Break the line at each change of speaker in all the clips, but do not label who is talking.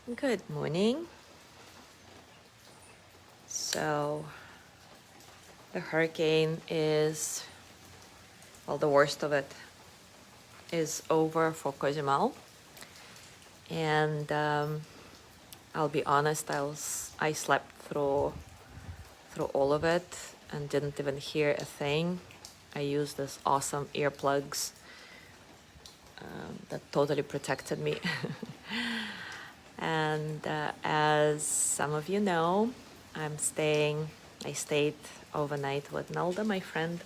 Good morning. So, the hurricane is, well, the worst of it is over for Cozumel. And I'll be honest, I slept through all of it and didn't even hear a thing. I used this awesome earplugs that totally protected me. And as some of you know, I stayed overnight with Nelda, my friend.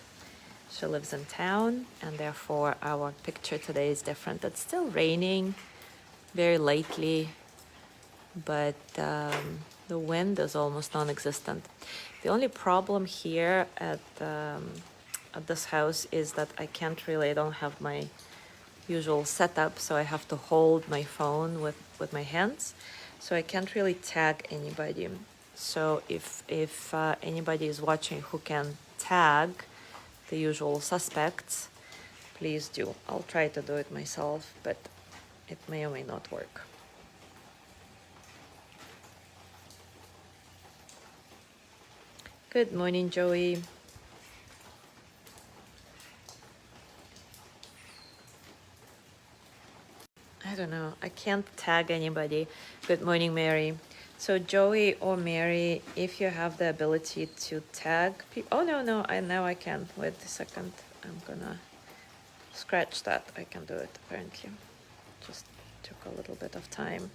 She lives in town, and therefore our picture today is different. It's still raining very lightly, but the wind is almost non-existent. The only problem here at this house is that I don't have my usual setup, so I have to hold my phone with my hands, so I can't really tag anybody. So if anybody is watching who can tag the usual suspects, please do. I'll try to do it myself, but it may or may not work. Good morning, Joey. I don't know. I can't tag anybody. Good morning, Mary. So Joey or Mary, if you have the ability to tag people. Oh, no. Now I can. Wait a second. I'm gonna scratch that. I can do it, apparently. Just took a little bit of time.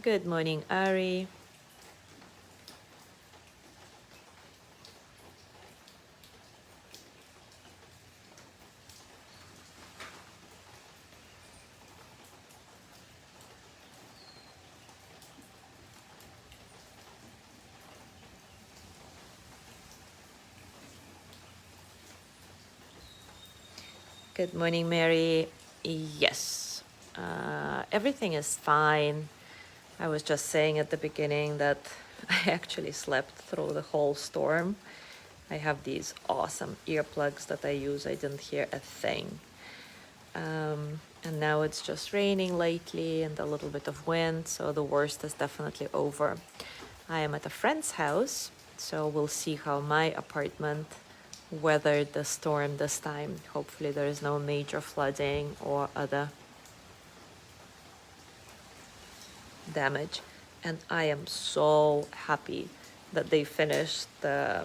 Good morning, Ari. Good morning, Mary. Yes, everything is fine. I was just saying at the beginning that I actually slept through the whole storm. I have these awesome earplugs that I use. I didn't hear a thing. And now it's just raining lately and a little bit of wind, so the worst is definitely over. I am at a friend's house, so we'll see how my apartment weathered the storm this time. Hopefully there is no major flooding or other damage. And I am so happy that they finished the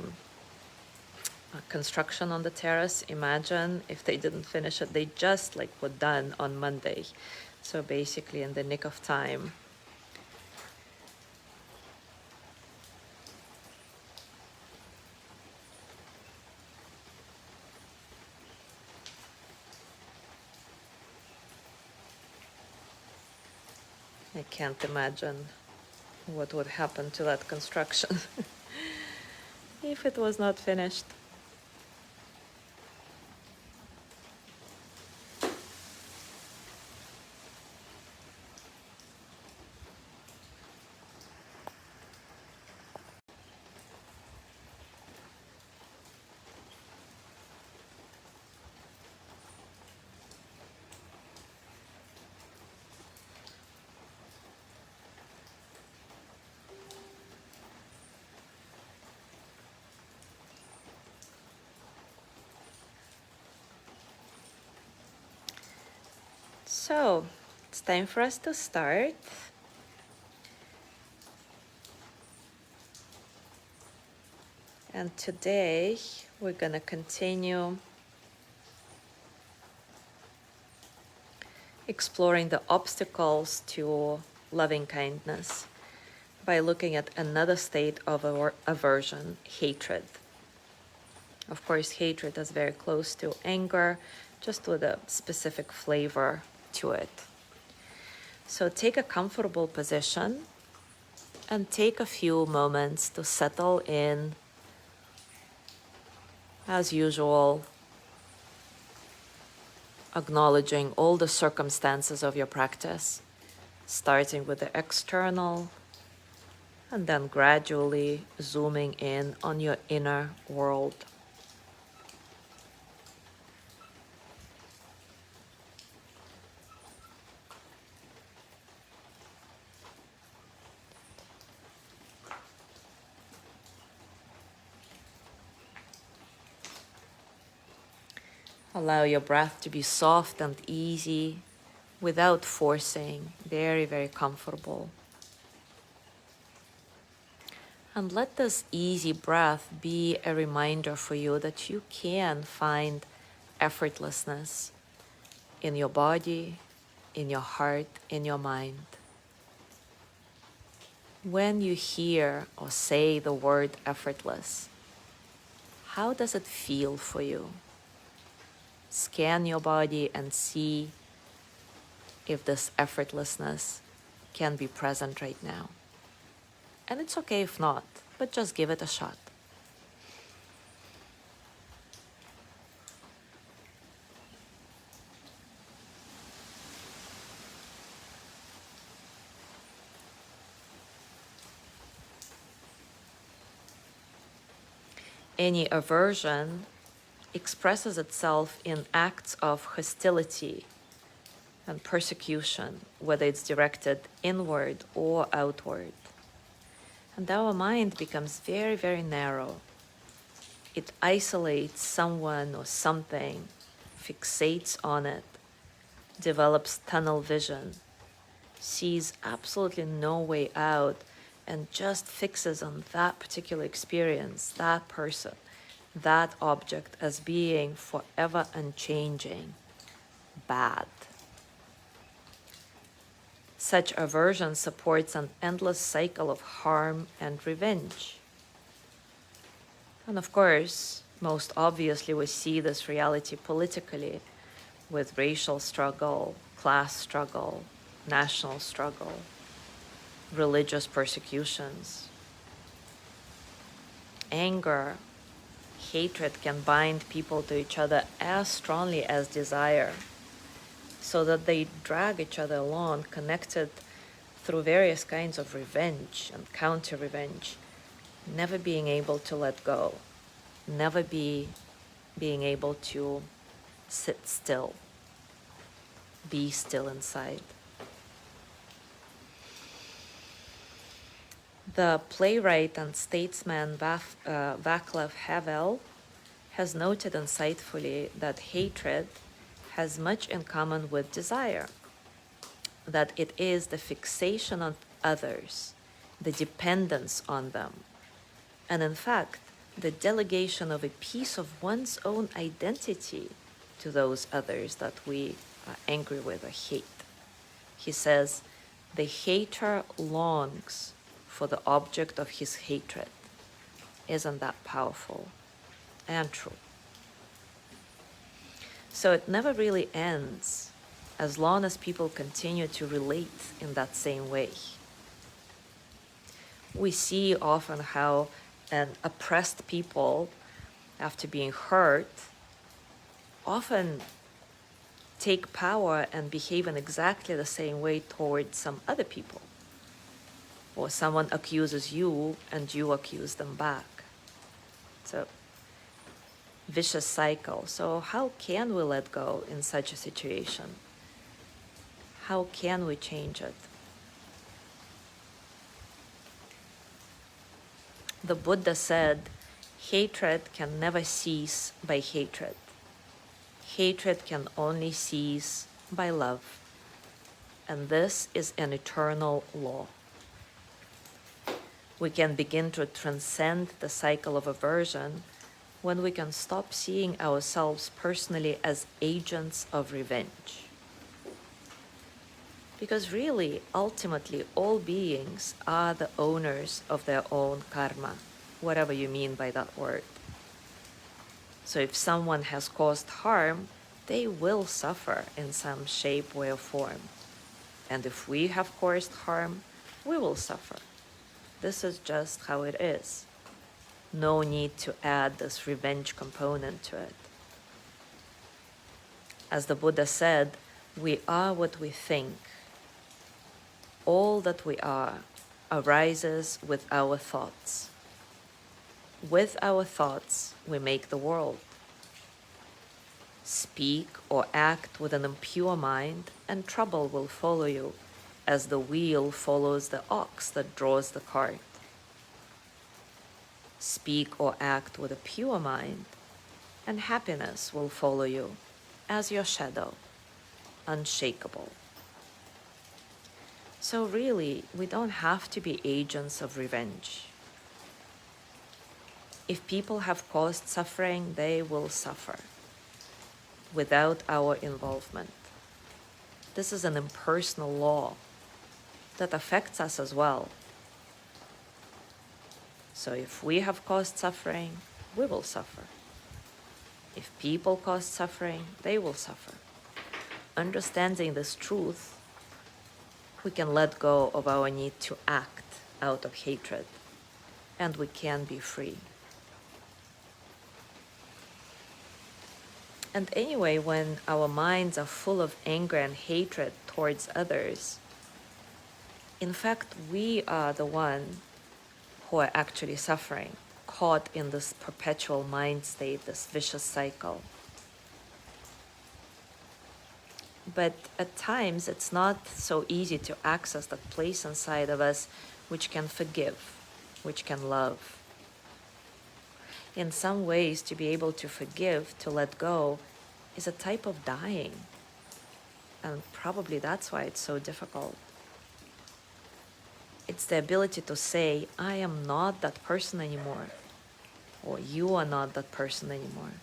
construction on the terrace. Imagine if they didn't finish it. They just were done on Monday, so basically in the nick of time. I can't imagine what would happen to that construction if it was not finished. So it's time for us to start. And today we're gonna continue exploring the obstacles to loving kindness by looking at another state of aversion, hatred. Of course, hatred is very close to anger, just with a specific flavor to it. So take a comfortable position and take a few moments to settle in. As usual, acknowledging all the circumstances of your practice. starting with the external and then gradually zooming in on your inner world. Allow your breath to be soft and easy without forcing, very, very comfortable. And let this easy breath be a reminder for you that you can find effortlessness in your body, in your heart, in your mind. When you hear or say the word effortless, how does it feel for you? Scan your body and see if this effortlessness can be present right now. And it's okay if not, but just give it a shot. Any aversion expresses itself in acts of hostility and persecution, whether it's directed inward or outward. And our mind becomes very, very narrow. It isolates someone or something, fixates on it, develops tunnel vision, sees absolutely no way out, and just fixes on that particular experience, that person, that object as being forever unchanging, bad. Such aversion supports an endless cycle of harm and revenge. And of course, most obviously, we see this reality politically with racial struggle, class struggle, national struggle, religious persecutions. Anger, hatred can bind people to each other as strongly as desire, so that they drag each other along, connected through various kinds of revenge and counter-revenge, never being able to let go, never being able to sit still, be still inside. The playwright and statesman Václav Havel has noted insightfully that hatred has much in common with desire, that it is the fixation on others, the dependence on them, and in fact, the delegation of a piece of one's own identity to those others that we are angry with or hate. He says, the hater longs for the object of his hatred. Isn't that powerful and true? So it never really ends as long as people continue to relate in that same way. We see often how an oppressed people, after being hurt, often take power and behave in exactly the same way towards some other people. Or someone accuses you and you accuse them back. So, vicious cycle. So how can we let go in such a situation? How can we change it? The Buddha said, hatred can never cease by hatred. Hatred can only cease by love. And this is an eternal law. We can begin to transcend the cycle of aversion when we can stop seeing ourselves personally as agents of revenge. Because really, ultimately, all beings are the owners of their own karma, whatever you mean by that word. So if someone has caused harm, they will suffer in some shape, way, or form. And if we have caused harm, we will suffer. This is just how it is. No need to add this revenge component to it. As the Buddha said, we are what we think. All that we are arises with our thoughts. With our thoughts, we make the world. Speak or act with an impure mind, and trouble will follow you, as the wheel follows the ox that draws the cart. Speak or act with a pure mind, and happiness will follow you, as your shadow, unshakable. So really, we don't have to be agents of revenge. If people have caused suffering, they will suffer without our involvement. This is an impersonal law that affects us as well. So if we have caused suffering, we will suffer. If people cause suffering, they will suffer. Understanding this truth, we can let go of our need to act out of hatred, and we can be free. And anyway, when our minds are full of anger and hatred towards others, in fact, we are the one who are actually suffering, caught in this perpetual mind state, this vicious cycle. But at times, it's not so easy to access that place inside of us which can forgive, which can love. In some ways, to be able to forgive, to let go, is a type of dying. And probably that's why it's so difficult. It's the ability to say, I am not that person anymore, or you are not that person anymore.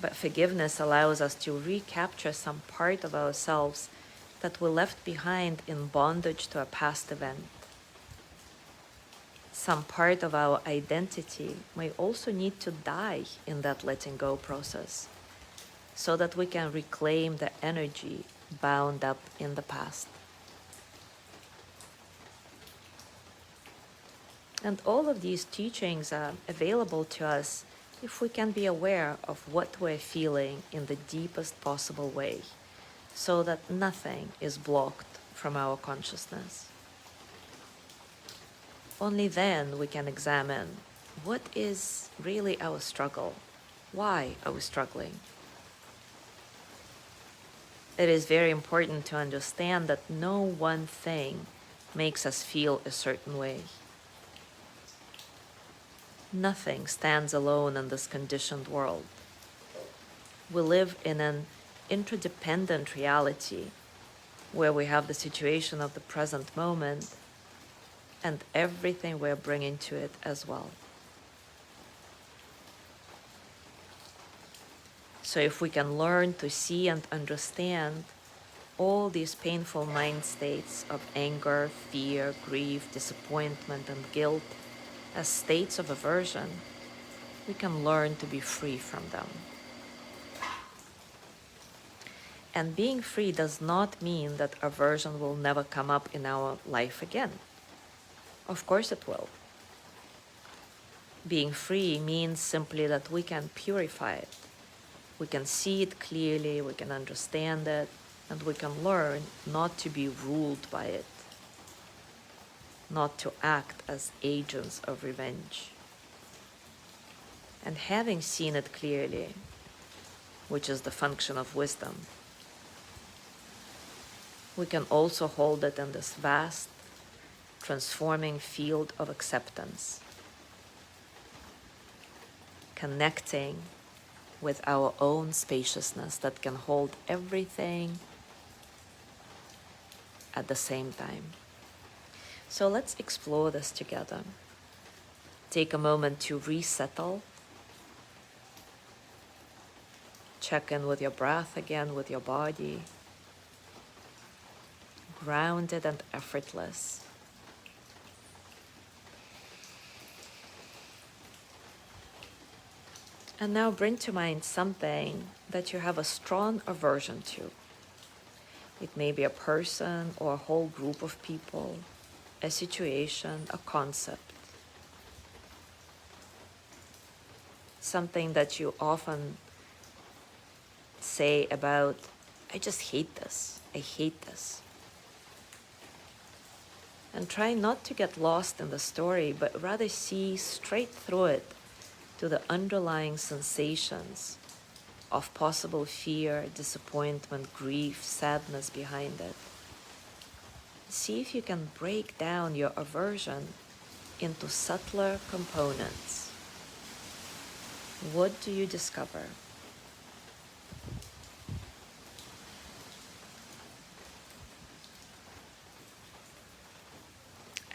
But forgiveness allows us to recapture some part of ourselves that we left behind in bondage to a past event. Some part of our identity may also need to die in that letting go process, so that we can reclaim the energy bound up in the past. And all of these teachings are available to us if we can be aware of what we're feeling in the deepest possible way, so that nothing is blocked from our consciousness. Only then we can examine what is really our struggle. Why are we struggling? It is very important to understand that no one thing makes us feel a certain way. Nothing stands alone in this conditioned world. We live in an interdependent reality where we have the situation of the present moment and everything we're bringing to it as well. So if we can learn to see and understand all these painful mind states of anger, fear, grief, disappointment, and guilt as states of aversion, we can learn to be free from them. And being free does not mean that aversion will never come up in our life again. Of course it will. Being free means simply that we can purify it. We can see it clearly, we can understand it, and we can learn not to be ruled by it, not to act as agents of revenge. And having seen it clearly, which is the function of wisdom, we can also hold it in this vast, transforming field of acceptance, connecting with our own spaciousness that can hold everything at the same time. So let's explore this together. Take a moment to resettle. Check in with your breath again, with your body. Grounded and effortless. And now bring to mind something that you have a strong aversion to. It may be a person or a whole group of people, a situation, a concept. Something that you often say say about, I just hate this, I hate this. And try not to get lost in the story, but rather see straight through it to the underlying sensations of possible fear, disappointment, grief, sadness behind it. See if you can break down your aversion into subtler components. What do you discover?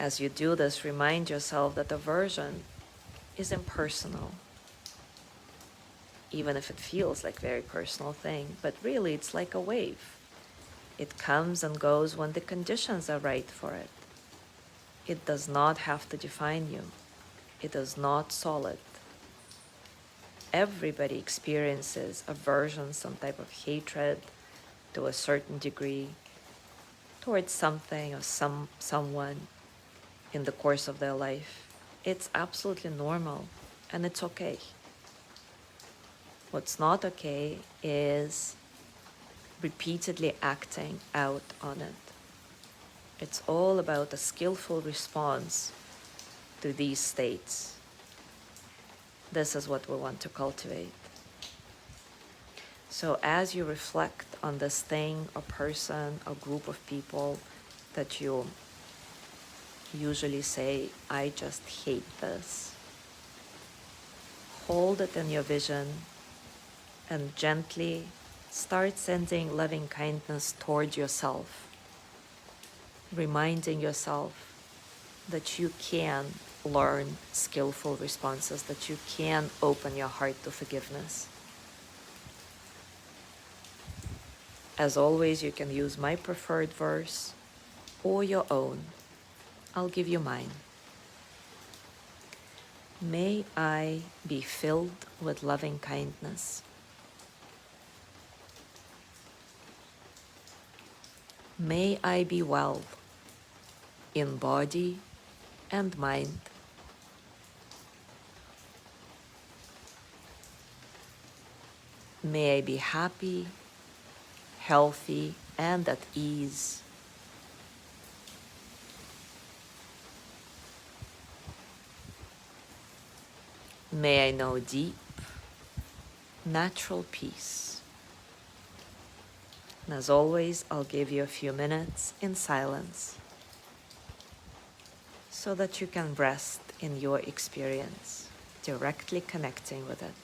As you do this, remind yourself that aversion is impersonal, even if it feels like a very personal thing, but really it's like a wave. It comes and goes when the conditions are right for it. It does not have to define you. It is not solid. Everybody experiences aversion, some type of hatred to a certain degree towards something or someone in the course of their life. It's absolutely normal and it's okay. What's not okay is repeatedly acting out on it. It's all about a skillful response to these states. This is what we want to cultivate. So as you reflect on this thing, or person, or group of people that you usually say, I just hate this, hold it in your vision and gently start sending loving kindness toward yourself, reminding yourself that you can learn skillful responses, that you can open your heart to forgiveness. As always, you can use my preferred verse or your own. I'll give you mine. May I be filled with loving kindness. May I be well in body and mind. May I be happy, healthy, and at ease. May I know deep, natural peace. And as always, I'll give you a few minutes in silence so that you can rest in your experience, directly connecting with it.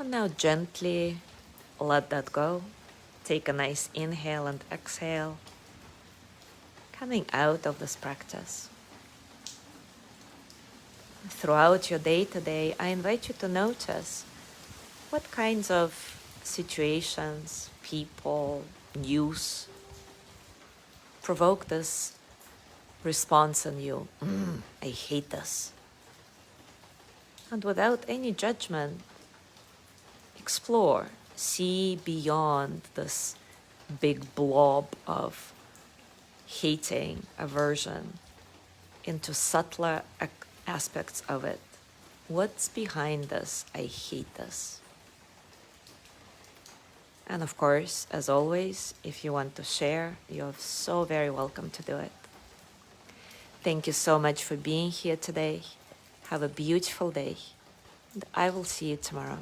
And now gently let that go. Take a nice inhale and exhale, coming out of this practice. Throughout your day today, I invite you to notice what kinds of situations, people, news provoke this response in you. I hate this. And without any judgment, explore, see beyond this big blob of hating, aversion, into subtler aspects of it. What's behind this? I hate this. And of course, as always, if you want to share, you're so very welcome to do it. Thank you so much for being here today. Have a beautiful day. And I will see you tomorrow.